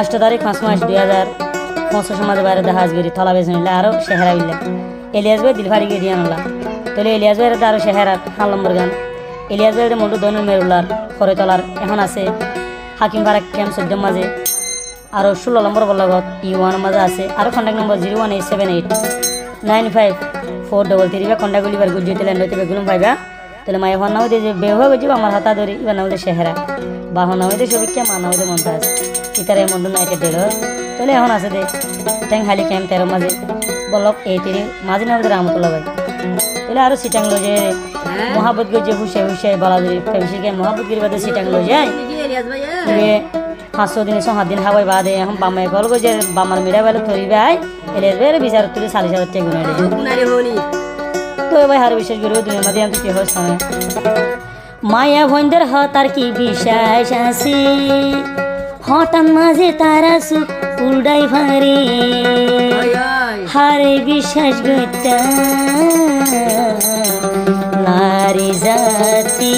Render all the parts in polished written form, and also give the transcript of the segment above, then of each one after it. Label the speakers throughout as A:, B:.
A: 8 তারিখ 5 মাস 2025 মাঝে বাইরে দেখা আসবে থলা বেছে নিলে আরো শেহারা বিল্লা এলিয়াস ভাই দিলফারি গিয়ে দিয়ে আনলা তাহলে এলিয়াস ভাইয়ের আরো শেহারা 4 নম্বর গান এলিয়াস ভাইয়ের মন্টু দৈনুল মেরুল্লার খরে তলার এখন আছে হাকিম ফারাক ক্যাম্প 14 মাঝে আরো 16 নম্বর বল্লভত E1 মাঝে আছে আরো কন্টাক্ট নম্বর 01878954333 বা কন্টাক্ট গুলিবার গুজিতে লেন হইতে বেগুলম পাইবা তাহলে মাই হন নাও যে বেহ হয়ে যাব আমার হাতা ধরি ইবা নাও দে শেহারা বা হন নাও দে সবিকে মা নাও দে মনটা আছে ইতারে মন্ডু নাইটে দেলো তাহলে এখন আছে দে ট্যাং হালি ক্যাম্প 13 মাঝে বলক এই তিরি মাঝে নাও দে রামতুল্লাহ ভাই তাহলে আরো সিটাং লো যে মোহাব্বত গো যে হুশে হুশে বলাদুরি ফেমিশিকে মোহাব্বত গির বাদে সিটাং লো যায় এ 500 দিন 7 দিন হাওয়াই বাদে এখন বামে গল গো যে বামার মিডা বেলে থরি ভাই এলে বেরে বিচার তুলি 40,000 টাকা গুনাই হনি তো ভাই হার বিশেষ করে দুনিয়া মধ্যে আমি কি হস না মায়া ভন্দের হতার কি বিশ্বাস আছে হঠাৎ মাঝে তারা সুখ উড়াই ভারে হারে বিশ্বাস গইতা নারী জাতি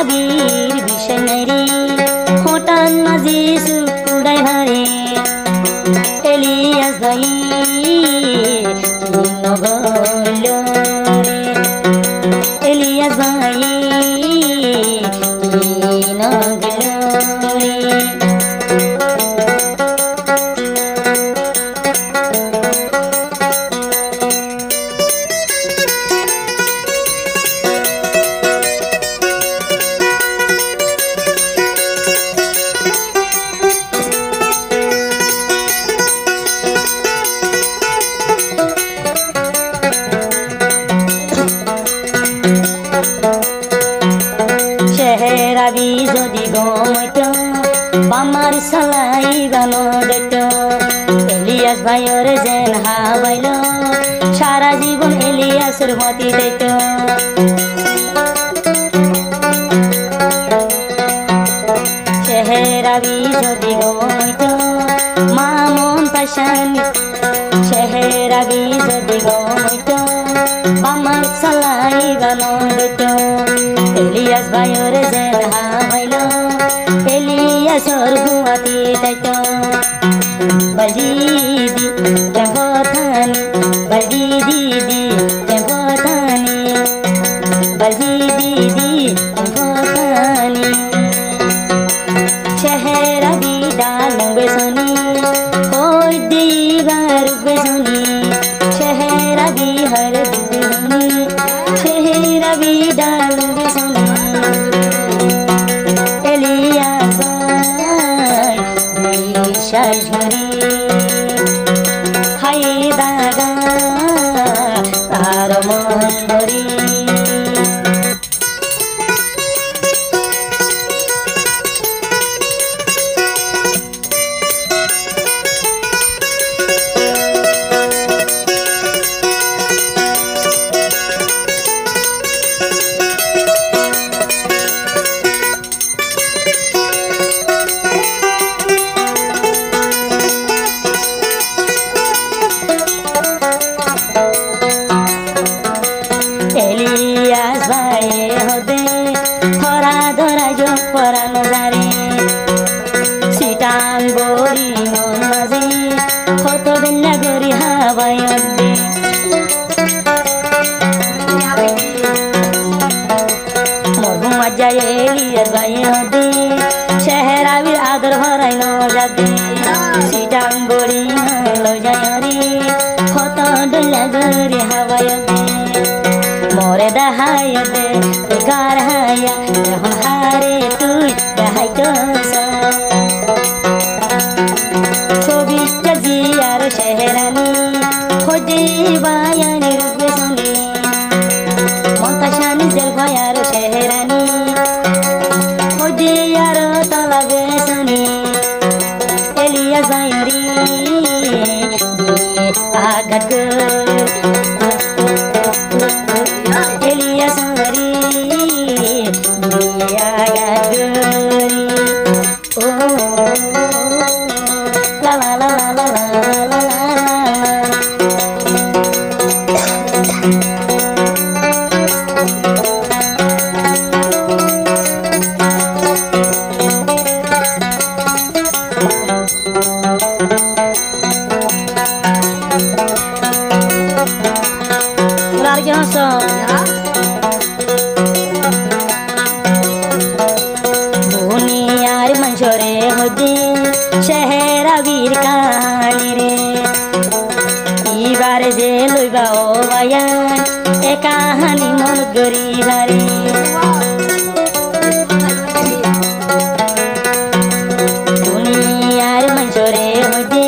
A: বীর বিশনারি হঠাৎ মাঝে সুকুড়াই হারে এলিয়াস ভাই নগল রে এলিয়াস ভাই নগল রে চেহারাবি যদি গমইত বামার সালাই গানো দেখত এলিয়াস ভাইয়ের যেন হাবাইল সারা জীবন এলিয়াসের মতি দেখত চেহারাবি যদি গমইত মামন পাশানি চেহারাবি যদি গমইত বামার সালাই গানো দেখত এলিয়াস ভাইয়ের যেন হাবাইল এলিয়াসর গুয়াতি তাইত বলদিদি কেবতানি বলদিদি কেবতানি বলদিদি কেবতানি চেহারা বিদাল বেসনি কই দিবার বেসনি চেহারা বিহর বেসনি চেহারা বিদাল বেসনি এলিয়াস বিশ্বাস করি হাই দাদা তার মন ধরি এলিয়াস ভাই হদে ধরা ধরা যোগ পরানো যারে সিটাং গরি মন মাঝে কত বেলা গরি হাবাই হদে মরহু মজা এলিয়াস ভাই হদে চেহারাবির আদর ভরাই ন যাবে সিটাং গরি হলো যায় রে কত বেলা গরি হাবাই হদে মোরে দেখাই দে গার হায়া এখন হারে তুই দেখাই তো ছবিটা জি bayani rubesani montashani zel bayaro sheherani odi yaro talabesani Elias bayari agat Elias bayari agat oh la la la la la la la lagi haso दुनियार मंशोरे होदी शहरा वीर कहानी रे इबार जे लुइबा ओ बयान ए कहानी मन गरी बारे दुनियार मंशोरे होदी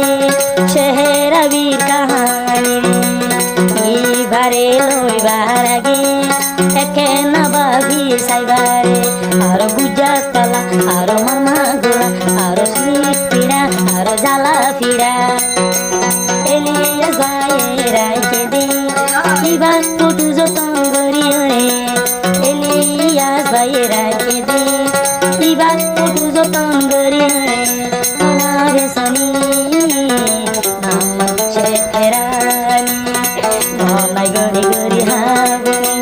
A: शहरा वीर कहानी रे इबारे लुइबा रागे एके नबाबी साइबारे आरो गुजर तला आरो मामा गोला आरो स्लीप पीड़ा आरो जाला पीड़ा Elias bayera kede iba fotu joton gori ore Elias bayera kede iba fotu joton gori ore amare sani naman sheherani nonai gori gori habuni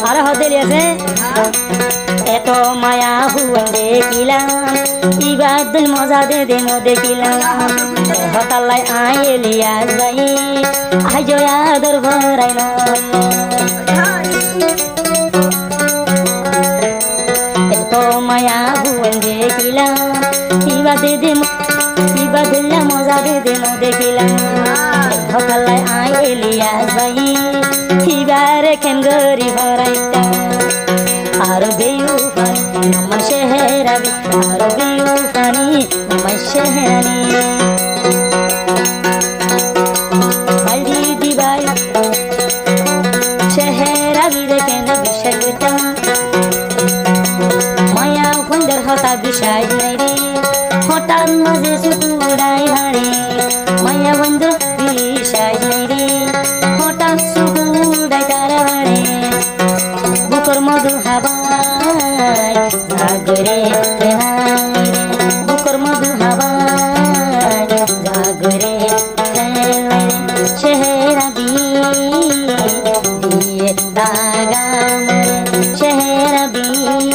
A: আরে হদেলি আছে এত মায়া হুন দেখিলাম ইবাদুল মজা দে দে মো দেখিলাম হতালাই আই এলিয়াস ভাই আজ আদর ভরাই না এত মায়া হুন দেখিলাম ইবাদুল মজা দে দে মো দেখিলাম হতালাই আই এলিয়াস ভাই Ibare ken gori horaita aro beyu fani namma sheherabi aro beyu fani namma sheherani baldi dibai sheherabi dekena bishagta maya kundar hota bishai nai re hotan maze sukurai hari maya kundar bishai nai re hotan bukur madu habai jagre kehai bukur madu habai jagre kehai shehera diye dagam shehera diye